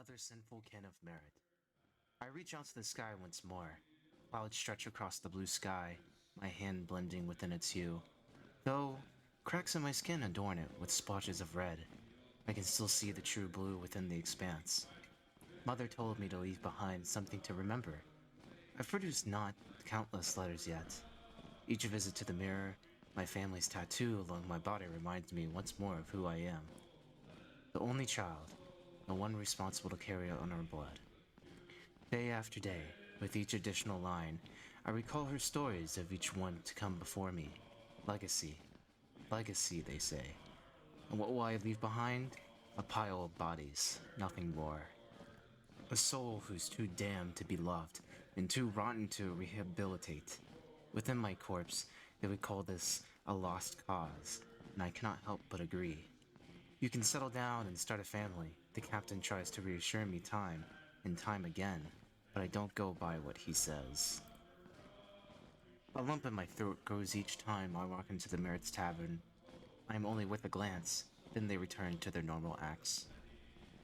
Another sinful kin of merit. I reach out to the sky once more. Clouds stretch across the blue sky, my hand blending within its hue. Though cracks in my skin adorn it with splotches of red, I can still see the true blue within the expanse. Mother told me to leave behind something to remember. I've produced not countless letters yet. Each visit to the mirror, my family's tattoo along my body reminds me once more of who I am. The only child, the one responsible to carry on our blood. Day after day, with each additional line, I recall her stories of each one to come before me. Legacy. Legacy, they say. And what will I leave behind? A pile of bodies, nothing more. A soul who's too damned to be loved, and too rotten to rehabilitate. Within my corpse, they would call this a lost cause, and I cannot help but agree. You can settle down and start a family, the captain tries to reassure me time and time again, but I don't go by what he says. A lump in my throat grows each time I walk into the Merit's Tavern. I am only worth a glance, then they return to their normal acts.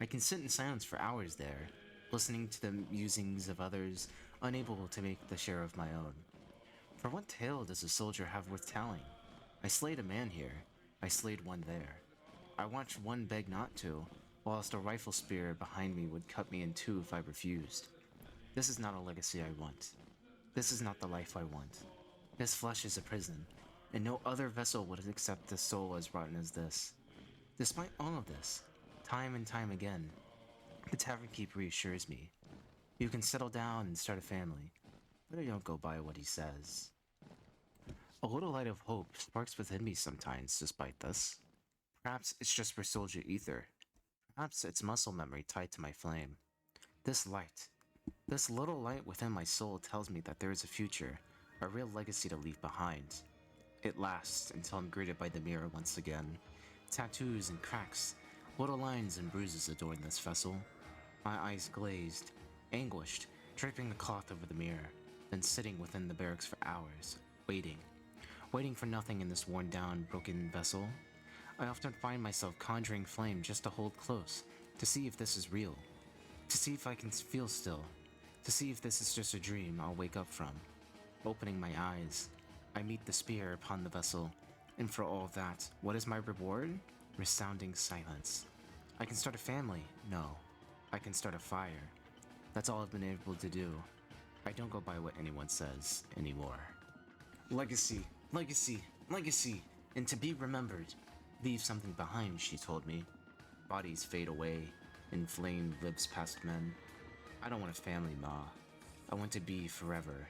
I can sit in silence for hours there, listening to the musings of others, unable to make the share of my own. For what tale does a soldier have worth telling? I slayed a man here, I slayed one there. I watched one beg not to, whilst a rifle spear behind me would cut me in two if I refused. This is not a legacy I want. This is not the life I want. This flesh is a prison, and no other vessel would accept a soul as rotten as this. Despite all of this, time and time again, the tavern keep reassures me. You can settle down and start a family, but I don't go by what he says. A little light of hope sparks within me sometimes, despite this. Perhaps it's just for soldier ether. Perhaps it's muscle memory tied to my flame. This light, this little light within my soul tells me that there is a future, a real legacy to leave behind. It lasts until I'm greeted by the mirror once again. Tattoos and cracks, little lines and bruises adorn this vessel. My eyes glazed, anguished, draping the cloth over the mirror, then sitting within the barracks for hours, waiting for nothing in this worn down, broken vessel. I often find myself conjuring flame just to hold close, to see if this is real, to see if I can feel still, to see if this is just a dream I'll wake up from. Opening my eyes, I meet the spear upon the vessel, and for all of that, what is my reward? Resounding silence. I can start a family. No. I can start a fire. That's all I've been able to do. I don't go by what anyone says anymore. Legacy, legacy, legacy, and to be remembered. Leave something behind, she told me. Bodies fade away, and flame lives past men. I don't want a family, Ma. I want to be forever.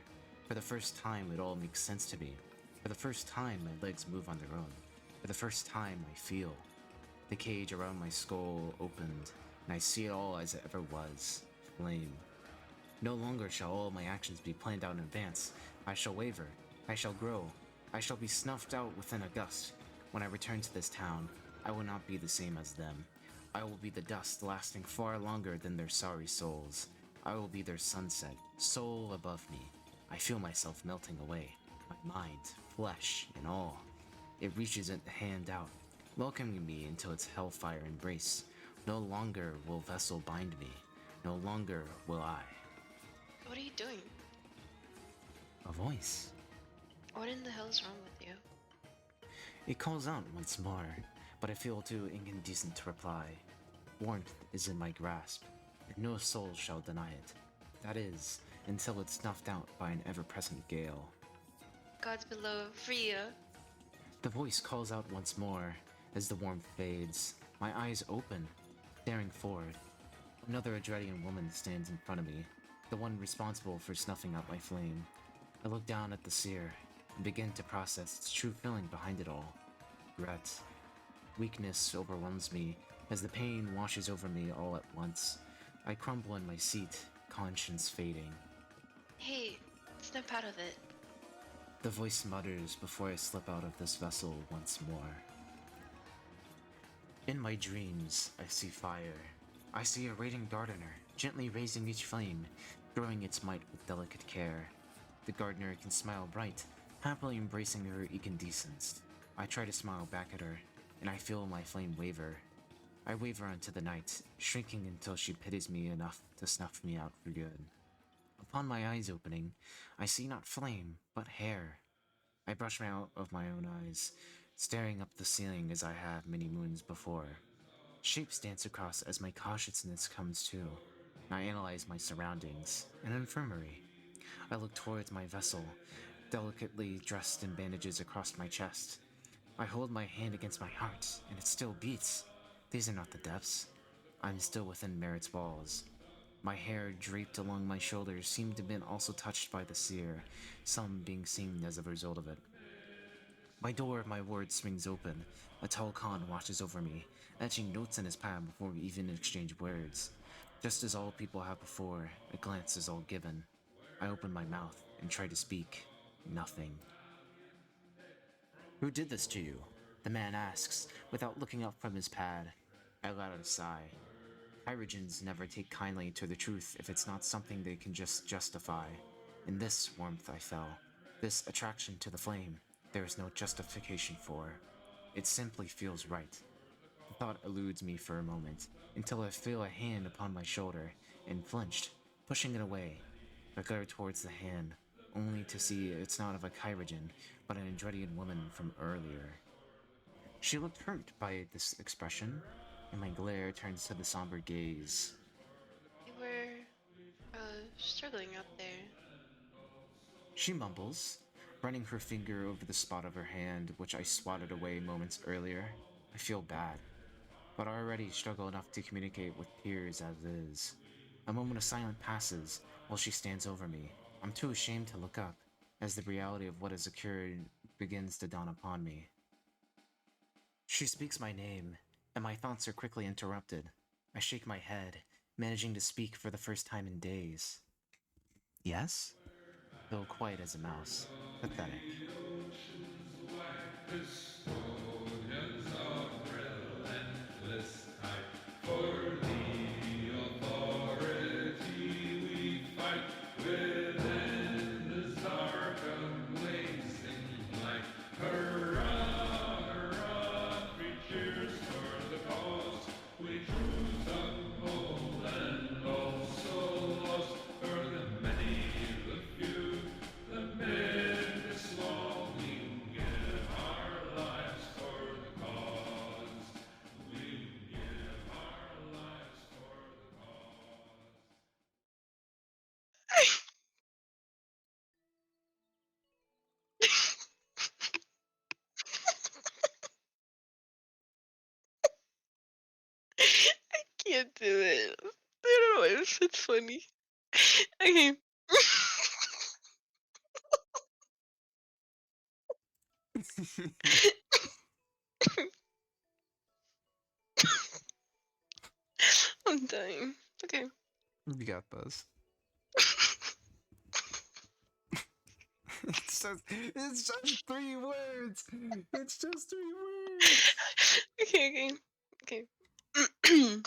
For the first time, it all makes sense to me. For the first time, my legs move on their own. For the first time, I feel. The cage around my skull opened, and I see it all as it ever was. Flame. No longer shall all my actions be planned out in advance. I shall waver. I shall grow. I shall be snuffed out within a gust. When I return to this town, I will not be the same as them. I will be the dust lasting far longer than their sorry souls. I will be their sunset, soul above me. I feel myself melting away. My mind, flesh, and all. It reaches a hand out, welcoming me into its hellfire embrace. No longer will vessel bind me. No longer will I. What are you doing? A voice. What in the hell is wrong with you? It calls out once more, but I feel too indecent to reply. Warmth is in my grasp, and no soul shall deny it. That is, until it's snuffed out by an ever-present gale. Gods below, Vreia. The voice calls out once more, as the warmth fades. My eyes open, staring forward. Another Adretian woman stands in front of me, the one responsible for snuffing out my flame. I look down at the seer, and begin to process its true feeling behind it all. Regret. Weakness overwhelms me, as the pain washes over me all at once. I crumble in my seat, conscience fading. Hey, snap out of it. The voice mutters before I slip out of this vessel once more. In my dreams, I see fire. I see a raging gardener, gently raising each flame, growing its might with delicate care. The gardener can smile bright, happily embracing her incandescence. I try to smile back at her, and I feel my flame waver. I wave her into the night, shrinking until she pities me enough to snuff me out for good. Upon my eyes opening, I see not flame, but hair. I brush me out of my own eyes, staring up the ceiling as I have many moons before. Shapes dance across as my cautiousness comes too. I analyze my surroundings, an infirmary. I look towards my vessel, delicately dressed in bandages across my chest. I hold my hand against my heart, and it still beats. These are not the depths. I'm still within Merit's walls. My hair draped along my shoulders seemed to have been also touched by the seer, some being seen as a result of it. My door of my ward swings open. A tall Khan watches over me, etching notes in his palm before we even exchange words. Just as all people have before, a glance is all given. I open my mouth and try to speak. Nothing. Who did this to you? The man asks, without looking up from his pad. I let out a sigh. Pyrogens never take kindly to the truth if it's not something they can just justify. In this warmth I fell. This attraction to the flame, there is no justification for. It simply feels right. The thought eludes me for a moment, until I feel a hand upon my shoulder, and flinched, pushing it away. I glare towards the hand, only to see it's not of a Kyrogen, but an Adretian woman from earlier. She looked hurt by this expression, and my glare turns to the somber gaze. You were, struggling out there. She mumbles, running her finger over the spot of her hand which I swatted away moments earlier. I feel bad, but I already struggle enough to communicate with tears as is. A moment of silence passes while she stands over me. I'm too ashamed to look up, as the reality of what has occurred begins to dawn upon me. She speaks my name, and my thoughts are quickly interrupted. I shake my head, managing to speak for the first time in days. Yes? Though quiet as a mouse. Pathetic. I can't do it. I don't know why it's funny. Okay. I'm dying. Okay. You got this. It's just 3 words. It's just 3 words. Okay, okay. Okay.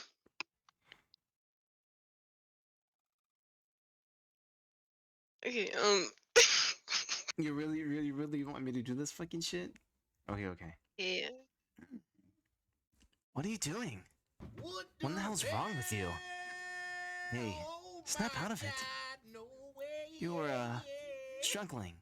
Okay, You really, really, really want me to do this fucking shit? Okay, okay. yeah. What are you doing? What the hell's wrong with you? Hey, snap out of it. You're, struggling.